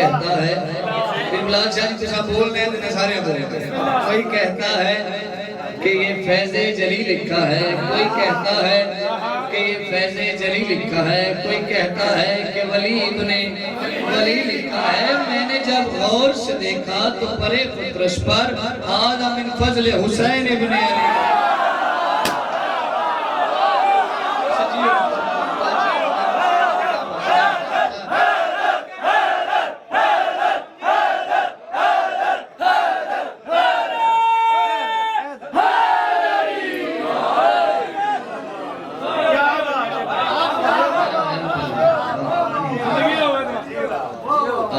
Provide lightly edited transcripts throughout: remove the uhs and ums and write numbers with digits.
कहता है बिलाल शाह जी जैसा बोलने हैं सारे बोलते हैं। कोई कहता है कि ये फैज़े जली लिखा है, कोई कहता है कि ये फैज़े जली लिखा है, कोई कहता है कि वली इब्ने वली लिखा है। मैंने जब गौर से देखा तो परे पुत्रश पर हाज़ा मिन फज़ल हुसैन इब्ने अली।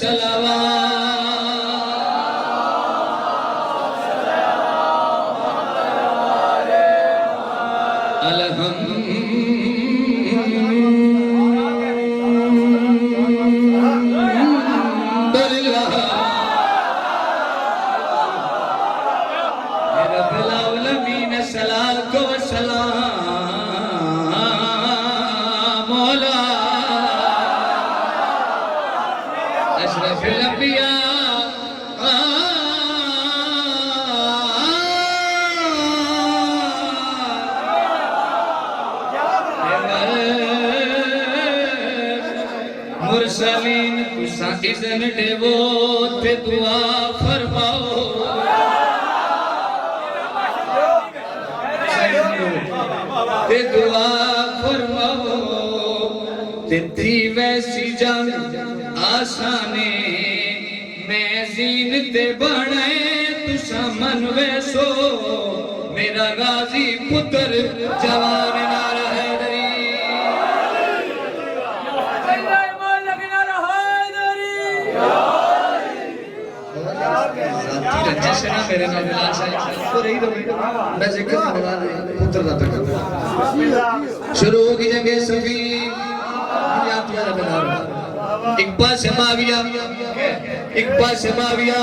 सलावत मुरसलीन तुसा इज़्न देवो ते दुआ फरमाओ ते दुआ फरमाओ ते थी वैसी जान आसाने मैं ज़ीन ते बने तुसा मन वैसो मेरा गाजी पुत्र जवान नारा हैदरी। मेरे नाम बिलाल शाह तो रही तो मैं जिक्र पुत्र दा तक शुरू होगी जंगे सफीन एक पासे माविया एक पासे माविया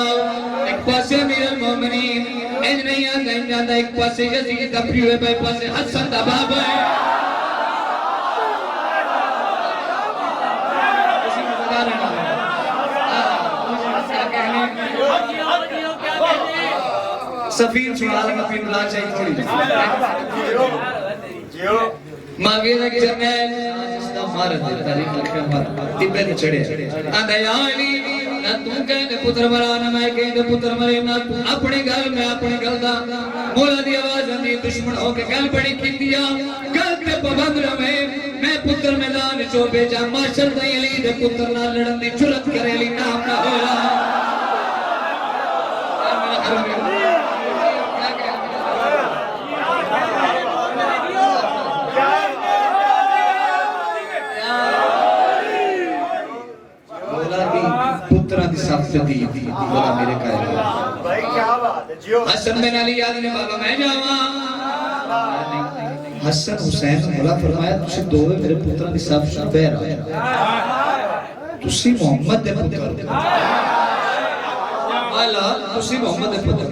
एक पासे अमीरुल मोमिनीन इंज नहीं आता इंज आता एक पासे यजीद दा प्रिय है एक पासे हसन दा बाबा है सफीन सुना लगा फिर बिलाल शाह थोड़ी माविया के जर्नैल मार दे तारीख लिखे मार तिब्बे ते चढ़े आंदा या अली ना तू कहने पुत्र मरा ना मैं कहने पुत्र मरे ना तू अपने गल मैं अपने गल दा मौला दी आवाज आंदी दुश्मन होके गल बड़ी की दिया गल ते पाबंद रहे मैं पुत्र मैदान चो भेजा माशर दा अली दे पुत्र नाल लड़न दी जुरत करे अली नाम ना होया मेरे भाई क्या बात है जियो हसन बिन अली याद ने बाबा मैं जावा हसन हुसैन मौला फरमाया तुसी दोवे मेरे पुत्रां दी सब शा बहरा तुसी मोहम्मद दे पुत्र वाला तुसी मोहम्मद दे पुत्र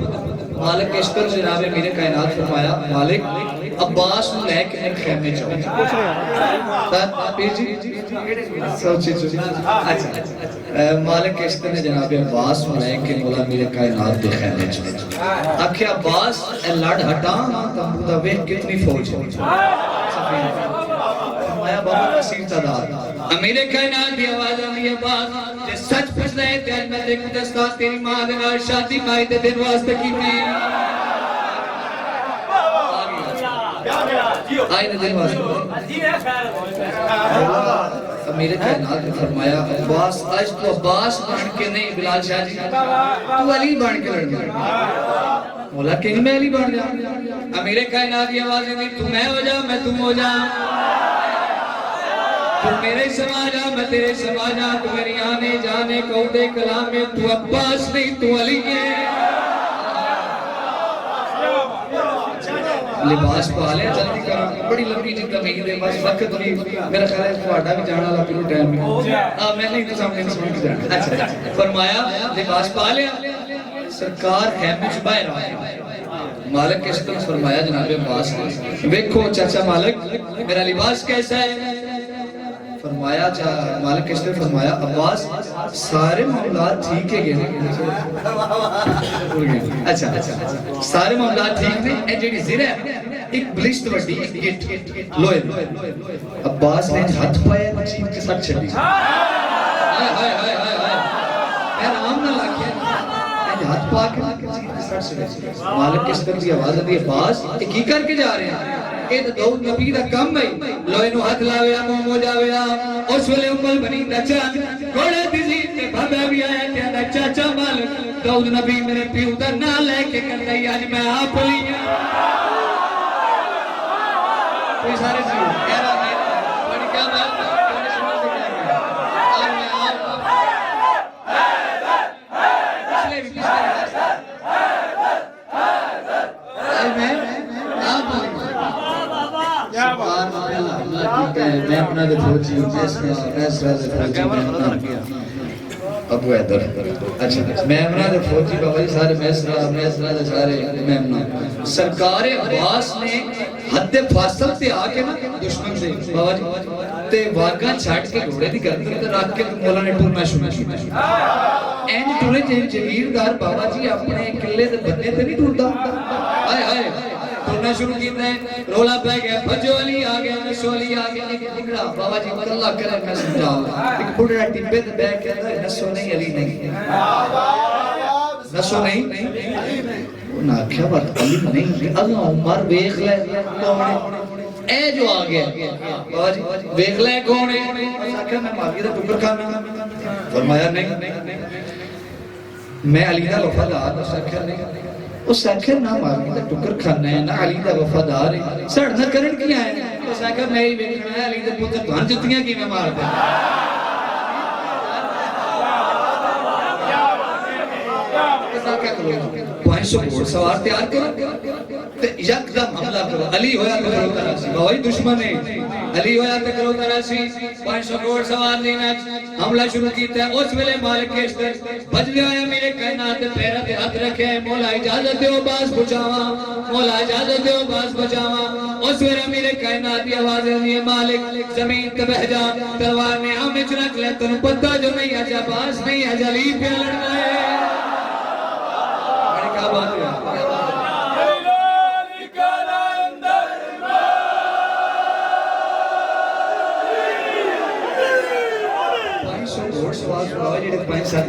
मालिक इश्कर जनाब मेरे कायनात फरमाया मालिक अब्बास नु लेके एक खेमे च पीर जी सोची अच्छा मालिक इश्क ने जनाब अब्बास नु लेके मौला मेरे कायनात दे खेमे च आखे अब्बास ए लड़ हटा तंबू दा वेख कितनी फौज है फरमाया बाबा नसीर तादाद मेरे कायनात दी आवाज आंदी है अब्बास जे सच पुछदा है ते मैं देख दस्ता तेरी मां दे नाल शादी माई दे दिन वास्ते कीती आए ने दिन वास्ते मेरे कायनात ने फरमाया अब्बास आज तो अब्बास बन के नहीं बिलाल शाह जी तू अली बन के लड़ना मौला किंग में अली बन जा मेरे कायनात की आवाज दी तू मैं हो जा मैं तुम हो जा तू मेरे समा जा मैं तेरे समा जा तू मेरी आने जाने कौदे कलाम में तू अब्बास नहीं तू अली है लिबास पा लिया जल्दी करो बड़ी लंबी जी तमीज है बस वक्त नहीं मेरा ख्याल है ਤੁਹਾਡਾ भी जाना वाला पूरा टाइम है हां मैं नहीं तो सामने सुन के जाना अच्छा फरमाया लिबास पा लिया सरकार खैमे से बाहर आए मालिक किस तरह फरमाया जनाब अब्बास देखो चाचा मालिक मेरा लिबास कैसा है फरमाया मालिक किस तरह फरमाया अब्बास सारे मामलात ठीक है अच्छा अच्छा सारे मामलात ठीक ने ए जेडी जिरा है एक बलिष्ठ वड्डी एक गिट लोए अब्बास ने हाथ पाया चीज के साथ चली हाय हाय हाय हाय यार आराम ना लाके हाथ पा के चीज के साथ चली मालिक किस तरह की आवाज आती है अब्बास ये की करके जा रहे हैं ये तो दाऊद नबी दा काम है लोए नु हाथ लावे मुंह मो जावे उस वेले उम्मल बनी नचा घोड़े दी जीत ते बाबा भी आया कहंदा चाचा मालिक दाऊद नबी मेरे पियो दा नाम लेके कहंदा आज मैं आप लिया कोई सारे जी कह रहा है बड़ी क्या बात है सुनो से क्या और मैं आप पिछले मैं आप क्या बात है मैं अपना तो फौजी अबू हैदर अच्छा मैं अपना तो फौजी बाबा जी सारे मैसरा दे सारे मेमना सरकार अब्बास ने हद फासल ते आके ना दुश्मन से बाबा जी ते वागा छाट के घोड़े दी गर्दन ते रख के मौला ने टुरना शुरू किया एंड टुरे जगीरदार बाबा जी अपने किले दे बन्ने ते नहीं टुरदा हाय हाय टुरना शुरू किया है रोला पै गया भजो अली आ गया नसो अली आ गया एक निकला बाबा जी अल्लाह करे मैं समझाओ एक बुढ़ा टिब्बे ते बैठ के कहता नसो नहीं अली नहीं नसो नहीं ना क्या बात अली नहीं अल्लाह उमर देख ले कौन है ए जो आ गया बाबा जी देख ले कौन है आखिर मैं मागी दा टुकर खाना फरमाया नहीं मैं अली दा वफादार आखिर नहीं उस आखिर ना मागी दा टुकर खाना है ना अली दा वफादार है सड़ना करन की आए उस आखिर मैं ही देखना है अली दे पुत्र धन जुतियां किवें मारदे क्या करो 500 घोड़सवार तैयार करो ते यकदम हमला करो अली होया तो करो तरासी वही दुश्मन है अली होया तो करो तरासी 500 घोड़सवार ने हमला शुरू किया उस वेले मालिक के भजदे आया मेरे कायनात ते पैरां ते हाथ रखे मौला इजाजत दो बास बचावा मौला इजाजत दो बास बचावा उस वेले मेरे कायनात की आवाज आई है मालिक जमीन पे बह जा तलवार ने आम में रख ले तन्नू पता जो नहीं आजा बास नहीं आजा अली पे लड़ना है क्या बात है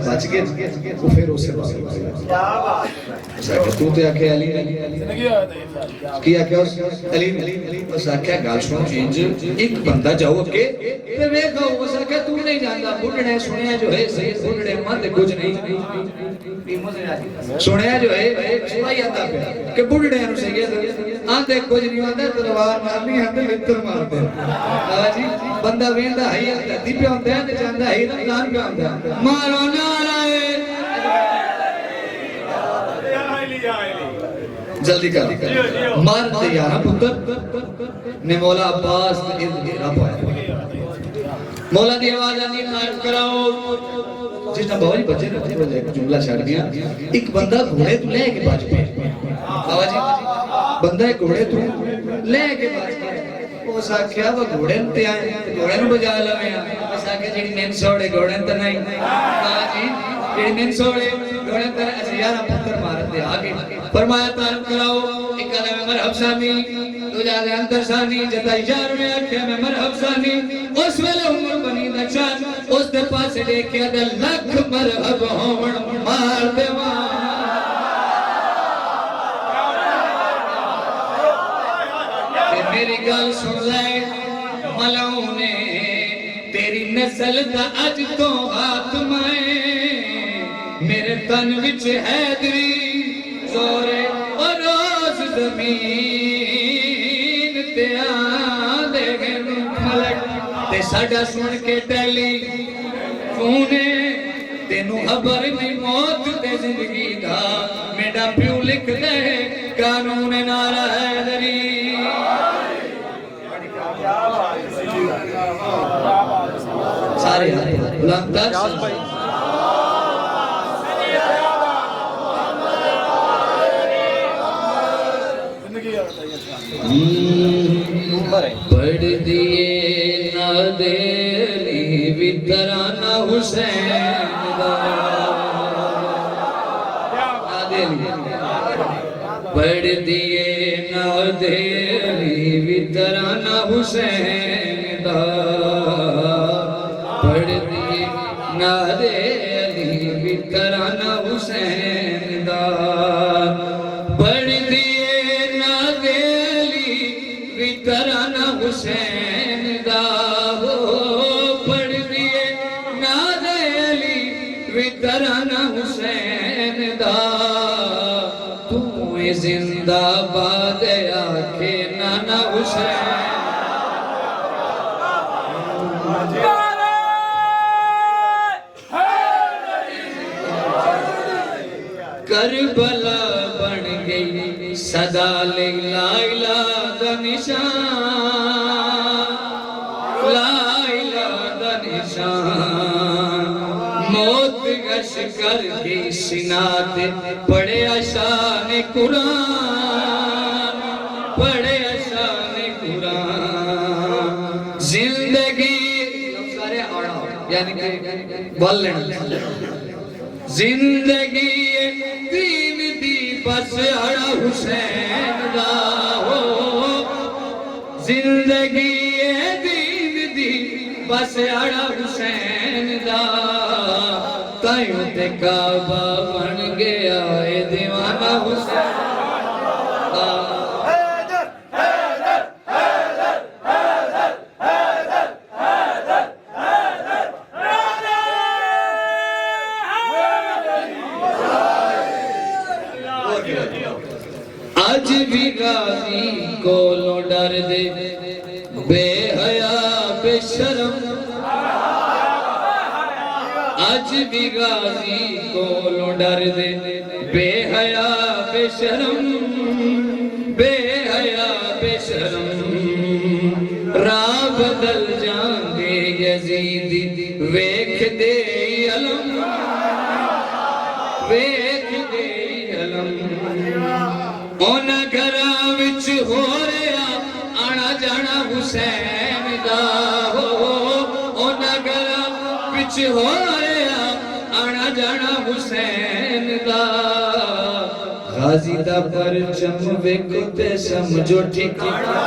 बच गए वो फिर उससे तू तो आखे अली की आखे अली बस आख्या गाल सुनो इंज एक बंदा जाओ अगे ते देखो उस आखे तू नहीं जानता बुढ़ड़े सुनया जो है सही बुढ़ड़े मत कुछ नहीं सुनया जो है सुनाई आता पे कि बुढ़ड़े नु सही आंदे कुछ नहीं आंदा तलवार मारनी आंदे मित्र मारदे हां जी बंदा वेंदा है दी पे होंदा ते जानदा है रमजान पे होंदा मारो नारे जल्दी कर मार दे यार पुत्र ने मौला अब्बास ने रब आया मौला दी आवाज आनी तारीफ कराओ जिसने बाबा जी बच्चे रहते बोले एक जुमला छड़ गया एक बंदा घोड़े तो लेके बाज पे बाबा जी बंदा एक घोड़े तो लेके बाज पे ओ साख्या वो घोड़े ते आए घोड़े नु बजा लवे बस आके जेडी नेन सोड़े घोड़े ते नहीं बाबा जी जेडी नेन सोड़े घोड़े ते यार पुत्र मारत दे आगे फरमाया तारीफ कराओ एक कदम में मरहब सानी दूजा दे अंतर सानी जता यार में आखे में मरहब सानी उस वेले उमर बनी नचान उस दे पास देखिया दे लख मरहब होवन मार देवा मेरी गल सुन ले मलाऊ ने तेरी नस्ल दा अज तो खात्मा है मेरे तन विच हैदरी जोरे और रोज जमीन ते आंदे मलक ते साडा सुन के टेलीफोन तेनू खबर नहीं मौत ते जिंदगी दा मेरा प्यू लिख दे कानून नारा हैदरी। सारे पढ़ दिए ना देली वितराना हुसैन पढ़ दिए ना देली वितराना हुसैन पढ़ दिए ना देली वितराना हुसैन पढ़ दिए ना देली वितराना हुसैन हो पढ़ दिए ना देली वितराना हुसैन तू जिंदाबाद आखे नाना हुसैन करबला बन गई सदा लाइला दा निशान लाइला दा निशान मौत गश कर गई सीना ते पढ़े शान कुरान पढ़े शान कुरान जिंदगी सारे आड़ा यानी कि बोल लेना जिंदगी दीन दी बस आड़ा हुसैन दा हो जिंदगी दीन दी बस आड़ा हुसैन दा तायूं ते काबा बन गया ए दीवाना हुसैन आज भी गाजी कोलों डर दे बेहया बेशरम आज भी गाजी कोलों डर दे बेहया बेशरम बेहया बेशरम राह बदल जाएंगे यजीदी वेख दे अलम वेख दे अलम ओना घरां विच हो रहा आना जाना हुसैन दा हो ओना घरां विच हो रहा आना जाना हुसैन दा गाजी दा परचम वेखो ते समझो ठिकाना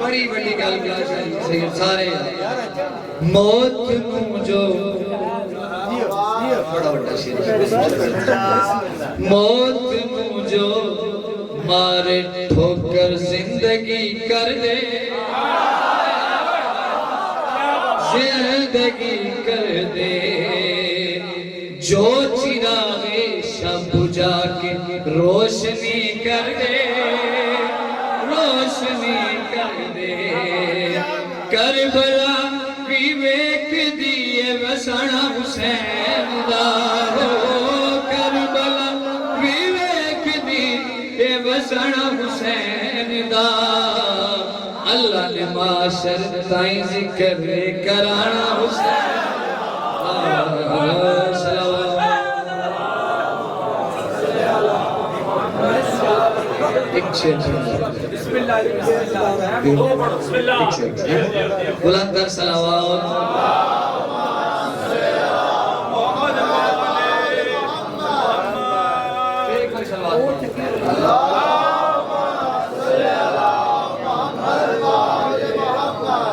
बड़ी बड़ी गल सारे मौत नू जो बड़ा बड़ा शेर मौत नू जो मारे ठोकर जिंदगी कर दे जिंदगी कर दे जो चिरागे शब बुझा के रोशनी कर दे रोशनी कर दे करबला विवेक दिए वसना हुसैन दा हो करबला विवेक दिए वसना हुसैन दा अल्लाह ने माशर ताई जिक्र कराना हुसैन बुलंदर सलावत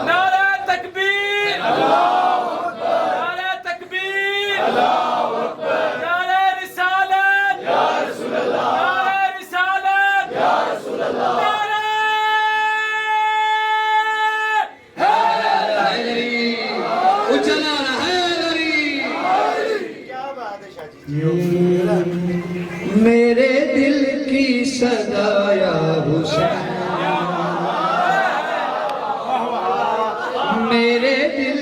नारा तकबीर नारा तकबीर नारा रिसालत या रसूल अल्लाह नारा रिसालत या रसूल अल्लाह मेरे दिल की सदाया हुसैन मेरे दिल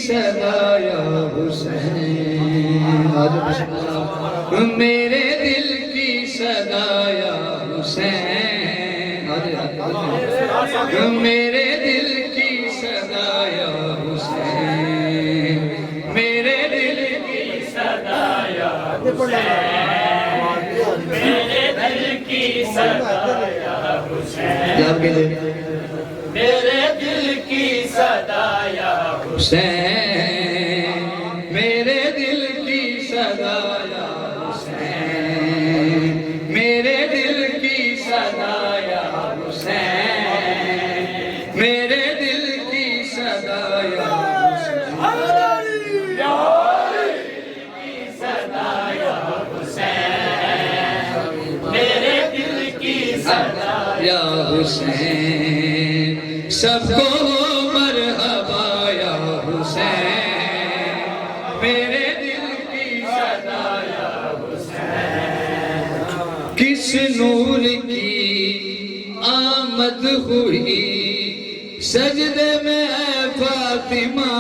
सदाया हुसैन, मेरे दिल की सदाया हुसैन, मेरे दिल की सदाया हुसैन, मेरे दिल की सदाया हुसैन, मेरे दिल की सदाया हुसैन, मेरे दिल की सदाया हुसैन, मेरे दिल की सदाया हुसैन, मेरे दिल की सदाया हुसैन, मेरे दिल की सदाया या हुसैन, सबको मरहबा या हुसैन, मेरे दिल की सदा या हुसैन, किस नूर की आमद हुई सजदे में फातिमा,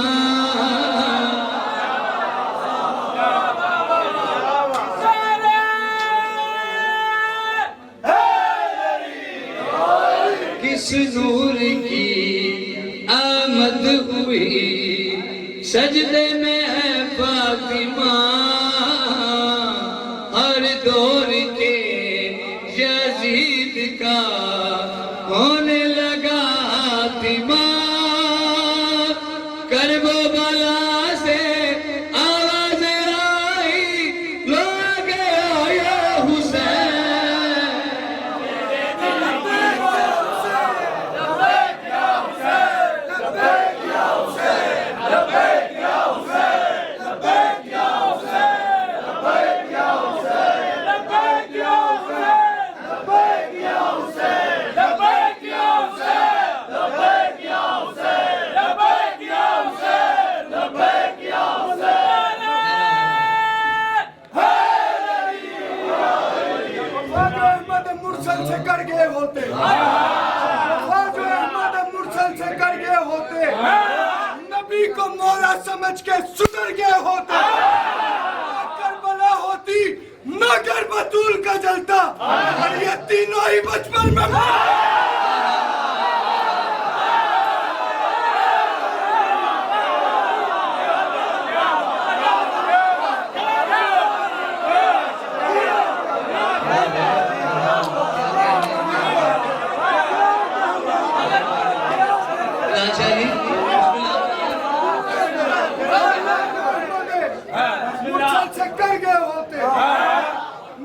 किस नूर की आमद हुई सजदे में है फातिमा, हर दौर के यजीद का होने लगा हातिमा, करबो बला से आवाज आई लोग आया हुसैन, से कर गए होते, जो अहमद मुरसल से कर गए होते, नबी को मौला समझ के सुधर गए होते, करबला होती ना कर बतूल का जलता, और ये तीनों ही बचपन में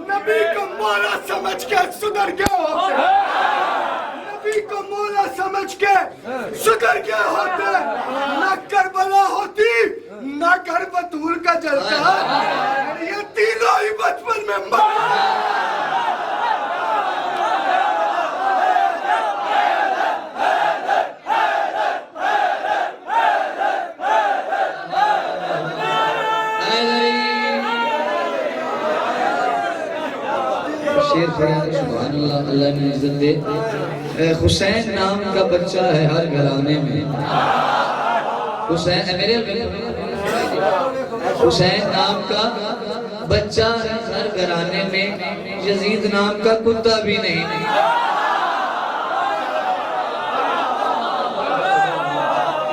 नबी को मौला समझ के सुधर गए होते, नबी को मौला समझ के सुधर गए होते, ना करबला होती ना घर बतूल का जलता, ये तीनों ही बचपन में शेर फरियाद सुभान अल्लाह, अल्लाह ने इज्जत दे। हुसैन नाम का बच्चा है हर घराने में, हुसैन मेरे हुसैन नाम का बच्चा है हर घराने में, यजीद नाम का कुत्ता भी नहीं,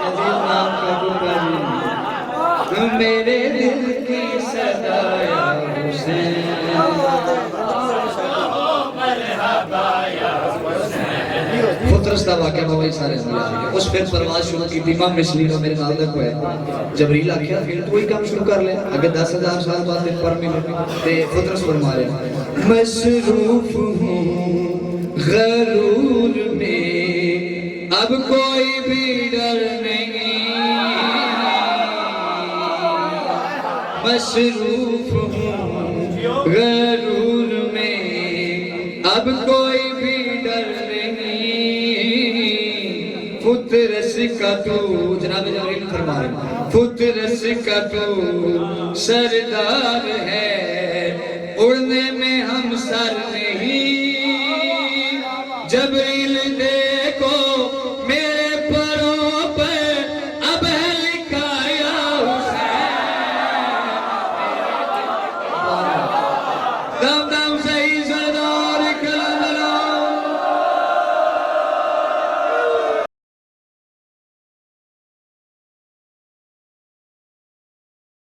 यजीद नाम का कुत्ता भी नहीं, मेरे दिल की सदाया हुसैन, फुतरस का वाक़या बाबा जी सारे उस फिर परवाज शुरू की थी, इमाम मिसली का मेरे नाल तक है, जबरील आख्या फिर तू ही काम शुरू कर ले, अगर 10,000 साल बाद तेरे पर मिले ते फुतरस फरमा रहे, मसरूफ हूँ गरूर में अब कोई भी डर नहीं, मसरूफ हूँ गरूर में अब कोई भी डर नहीं, फुतरस का तू जनाब जबरील फरमा रहे, फुतरस का तू सरदार है, उड़ने में हम सर नहीं,